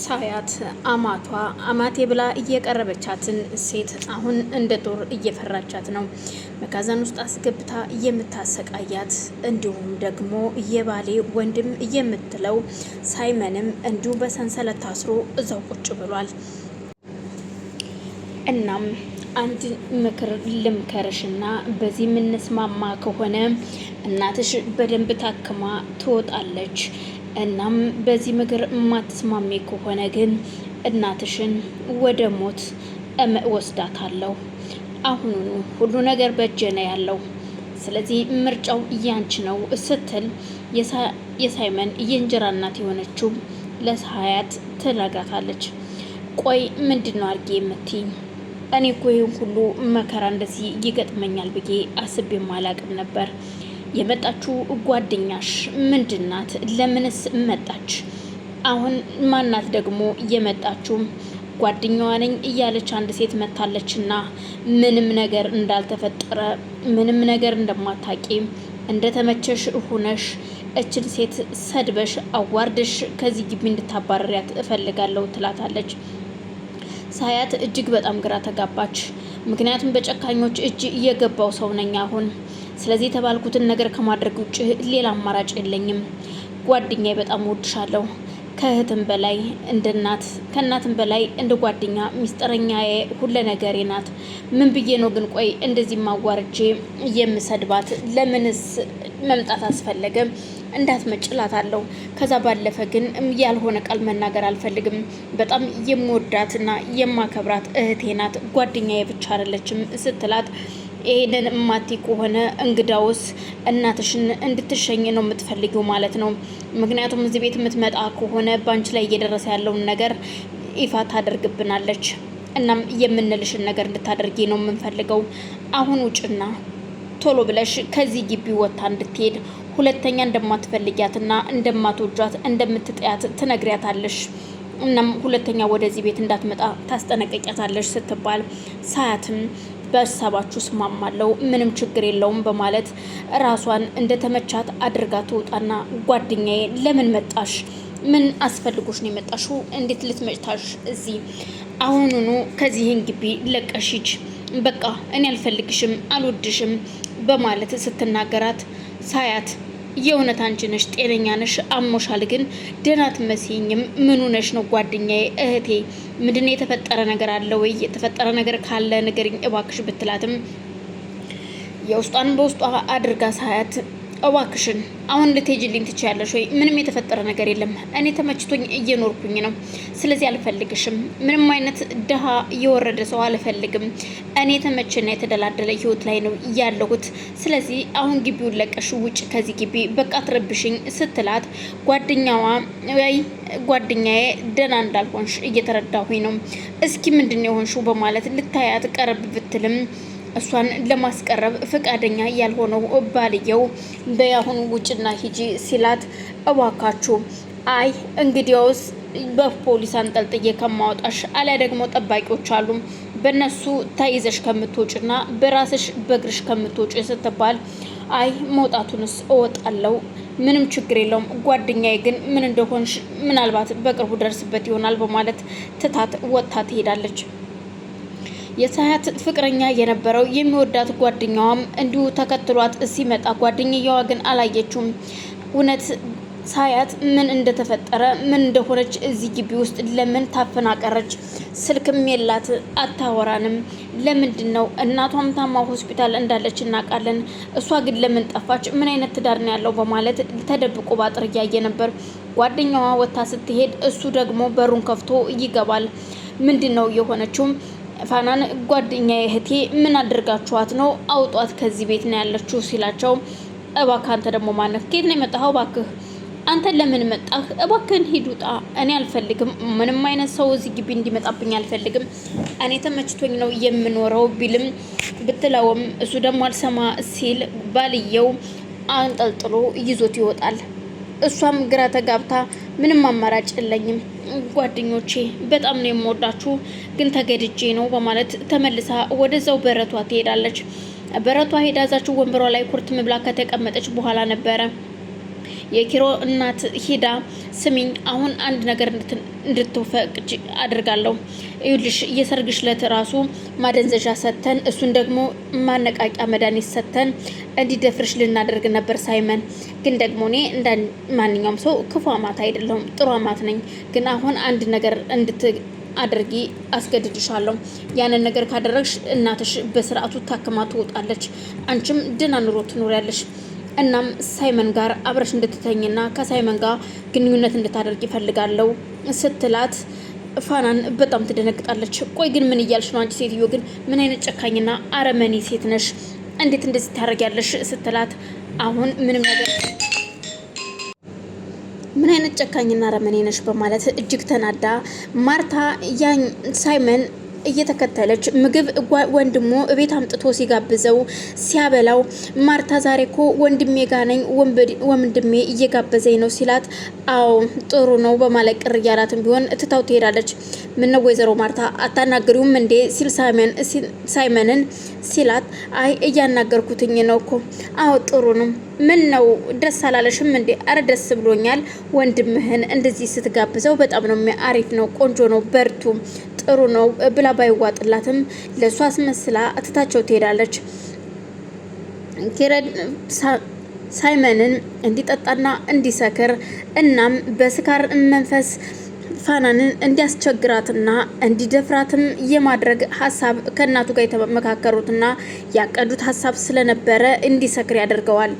ሳያት አማቴ ብላ እየቀረበቻትን ሴት አሁን እንደ ጦር እየፈራቻት ነው። መጋዘን ውስጥ አስገብታ የምታሰቃያት እንዲሁም ደግሞ የባሌ ወንድም የምትለው ሳይመንም እንዲሁ በሰንሰለት ታስሮ እዛው ቁጭ ብሏል። እናም አንድ ምክር ልምከርሽና በዚህ የምንስማማ ከሆነ እናትሽ በደንብ ታክማ ትወጣለች። እናም በዚህ ምክር የማትስማሚ ከሆነ ግን እናትሽን ወደ ሞት ወስዳታለሁ። አሁኑኑ ሁሉ ነገር በእጄ ነው ያለው። ስለዚህ ምርጫው ያንቺ ነው ስትል የሳይመን የእንጀራ እናት የሆነችው ለሳያት ትነግራታለች። ቆይ ምንድነው አድርጌ የምትይኝ? እኔ እኮ ይህን ሁሉ መከራ እንደዚህ ይገጥመኛል ብዬ አስቤም አላቅም ነበር። የመጣችው ጓደኛሽ ምንድናት? ለምንስ መጣች? አሁን ማናት ደግሞ የመጣችው? ጓደኛዋ ነኝ እያለች አንድ ሴት መታለችና ምንም ነገር እንዳልተፈጠረ ምንም ነገር እንደማታቂ እንደተመቸሽ ሁነሽ እችን ሴት ሰድበሽ አዋርደሽ ከዚህ ግቢ እንድታባረሪያት እፈልጋለሁ ትላታለች። ሳያት እጅግ በጣም ግራ ተጋባች። ምክንያቱም በጨካኞች እጅ እየገባው ሰው ነኝ አሁን። ስለዚህ የተባልኩትን ነገር ከማድረግ ውጭ ሌላ አማራጭ የለኝም። ጓደኛዬ በጣም ወድሻለሁ፣ ከእህትም በላይ እንደ እናት፣ ከእናትም በላይ እንደ ጓደኛ፣ ሚስጥረኛዬ፣ ሁለ ነገሬ ናት። ምን ብዬ ነው ግን ቆይ እንደዚህ ማዋርጄ የምሰድባት? ለምንስ መምጣት አስፈለገ? እንዳትመጭላታለሁ። ከዛ ባለፈ ግን ያልሆነ ቃል መናገር አልፈልግም። በጣም የምወዳትና የማከብራት እህቴ ናት፣ ጓደኛዬ ብቻ አይደለችም ስትላት ይሄንን እማቲ ከሆነ እንግዳውስ እናትሽን እንድትሸኝ ነው የምትፈልጊው ማለት ነው። ምክንያቱም እዚህ ቤት የምትመጣ ከሆነ ባንች ላይ እየደረሰ ያለውን ነገር ይፋ ታደርግብናለች። እናም የምንልሽን ነገር እንድታደርጊ ነው የምንፈልገው። አሁን ውጭና ቶሎ ብለሽ ከዚህ ግቢ ወጥታ እንድትሄድ፣ ሁለተኛ እንደማትፈልጊያትና እንደማትወጃት እንደምትጠያት ትነግሪያታለሽ። እናም ሁለተኛ ወደዚህ ቤት እንዳትመጣ ታስጠነቀቂያታለሽ ስትባል ሳያትም በሀሳባችሁ ስማማለሁ፣ ምንም ችግር የለውም በማለት ራሷን እንደተመቻት አድርጋ ትወጣና ጓደኛዬ ለምን መጣሽ? ምን አስፈልጎሽ ነው የመጣሽው? እንዴት ልትመጭታሽ እዚህ? አሁኑኑ ከዚህን ግቢ ለቀሽ ሂጂ፣ በቃ እኔ አልፈልግሽም፣ አልወድሽም በማለት ስትናገራት ሳያት የእውነት አንቺ ነሽ? ጤነኛ ነሽ? አሞሻል? ግን ደህና አትመስይኝም። ምኑ ነሽ ነው ጓደኛዬ፣ እህቴ፣ ምንድነው የተፈጠረ ነገር አለ ወይ? የተፈጠረ ነገር ካለ ንገሪኝ እባክሽ ብትላትም የውስጧን በውስጧ አድርጋ ሳያት እባክሽን አሁን ልትሄጂልኝ ትችያለሽ ወይ? ምንም የተፈጠረ ነገር የለም። እኔ ተመችቶኝ እየኖርኩኝ ነው። ስለዚህ አልፈልግሽም። ምንም አይነት ድሃ የወረደ ሰው አልፈልግም። እኔ ተመችና የተደላደለ ህይወት ላይ ነው ያለሁት። ስለዚህ አሁን ግቢውን ለቀሽ ውጭ ከዚህ ግቢ፣ በቃ ትረብሽኝ ስትላት ጓደኛዋ ወይ ጓደኛዬ ደህና እንዳልሆንሽ እየተረዳሁኝ ነው። እስኪ ምንድነው የሆንሽው? በማለት ልታያት ቀረብ ብትልም እሷን ለማስቀረብ ፈቃደኛ ያልሆነው ባልየው በያሁኑ ውጭና ሂጂ ሲላት እባካችሁ አይ እንግዲያውስ በፖሊስ አንጠልጥዬ ከማወጣሽ አሊያ ደግሞ ጠባቂዎች አሉ በእነሱ ተይዘሽ ከምትወጭና በራስሽ በእግርሽ ከምትወጭ ስትባል አይ መውጣቱንስ እወጣለሁ፣ ምንም ችግር የለውም። ጓደኛዬ ግን ምን እንደሆንሽ ምናልባት በቅርቡ ደርስበት ይሆናል በማለት ትታት ወጥታ ትሄዳለች። የሳያት ፍቅረኛ የነበረው የሚወዳት ጓደኛዋም እንዲሁ ተከትሏት ሲመጣ ጓደኛዋ ግን አላየችውም። እውነት ሳያት ምን እንደተፈጠረ ምን እንደሆነች እዚህ ግቢ ውስጥ ለምን ታፈናቀረች? ስልክም የላት፣ አታወራንም። ለምንድን ነው? እናቷም ታማ ሆስፒታል እንዳለች እናውቃለን። እሷ ግን ለምን ጠፋች? ምን አይነት ትዳር ነው ያለው? በማለት ተደብቆ ባጥር እያየ ነበር። ጓደኛዋ ወጥታ ስትሄድ እሱ ደግሞ በሩን ከፍቶ ይገባል። ምንድን ነው የሆነችው? ፋናን ጓደኛዬ እህቴ ምን አድርጋችኋት ነው? አውጧት ከዚህ ቤት ነው ያለችው ሲላቸው እባክህ አንተ ደግሞ ማነህ? ከየት ነው የመጣኸው? እባክህ አንተ ለምን መጣህ? እባክህን ሂድ ውጣ። እኔ አልፈልግም፣ ምንም አይነት ሰው እዚህ ግቢ እንዲመጣብኝ አልፈልግም። እኔ ተመችቶኝ ነው የምኖረው ቢልም ብትለውም እሱ ደግሞ አልሰማ ሲል ባልየው አንጠልጥሎ ይዞት ይወጣል። እሷም ግራ ተጋብታ ምንም አማራጭ የለኝም ጓደኞቼ በጣም ነው የምወዳችሁ ግን ተገድጄ ነው በማለት ተመልሳ ወደዛው በረቷ ትሄዳለች። በረቷ ሄዳ ዛችሁ ወንበሯ ላይ ኩርት ምብላ ከተቀመጠች በኋላ ነበረ የኪሮ እናት ሂዳ ስሚኝ አሁን አንድ ነገር እንድትፈቅጂ አድርጋለሁ። ይኸውልሽ የሰርግሽ ዕለት ራሱ ማደንዘዣ ሰተን እሱን ደግሞ ማነቃቂያ መድኃኒት ሰተን እንዲደፍርሽ ልናደርግ ነበር ሳይመን። ግን ደግሞ እኔ እንደ ማንኛውም ሰው ክፉ አማት አይደለሁም፣ ጥሩ አማት ነኝ። ግን አሁን አንድ ነገር አድርጊ አስገድድሻለሁ። ያንን ነገር ካደረግሽ እናትሽ በስርዓቱ ታክማ ትወጣለች፣ አንቺም ደህና ኑሮ ትኖሪያለሽ። እናም ሳይመን ጋር አብረሽ እንድትተኝና ከሳይመን ጋር ግንኙነት እንድታደርግ ይፈልጋለሁ ስትላት ፋናን በጣም ትደነግጣለች። ቆይ ግን ምን እያልሽ ነው አንቺ ሴትዮ? ግን ምን አይነት ጨካኝና አረመኔ ሴት ነሽ? እንዴት እንደዚህ ታደርጊያለሽ? ስትላት አሁን ምን አይነት ጨካኝና አረመኔ ነሽ በማለት እጅግ ተናዳ ማርታ ያን ሳይመን እየተከተለች ምግብ ወንድሙ እቤት አምጥቶ ሲጋብዘው ሲያበላው ማርታ ዛሬ እኮ ወንድሜ ጋር ነኝ ወንድሜ እየጋበዘኝ ነው ሲላት አዎ ጥሩ ነው በማለት ቅር እያላትም ቢሆን እትታው ትሄዳለች። ምነው ወይዘሮ ማርታ አታናግሪውም እንዴ ሲል ሳይመንን ሲላት አይ እያናገርኩትኝ ነው እኮ። አዎ ጥሩ ነው። ምን ነው ደስ አላለሽም እንዴ? አረ ደስ ብሎኛል። ወንድምህን እንደዚህ ስትጋብዘው በጣም ነው አሪፍ ነው፣ ቆንጆ ነው፣ በርቱ፣ ጥሩ ነው ብላ ባይዋጥላትም ለሷ አስመስላ እትታቸው ትሄዳለች። ኪረድ ሳይመንን እንዲጠጣና እንዲሰክር እናም በስካር መንፈስ ፋናንን እንዲያስቸግራትና እንዲደፍራትም የማድረግ ሀሳብ ከእናቱ ጋር የተመካከሩትና ያቀዱት ሀሳብ ስለነበረ እንዲሰክር ያደርገዋል።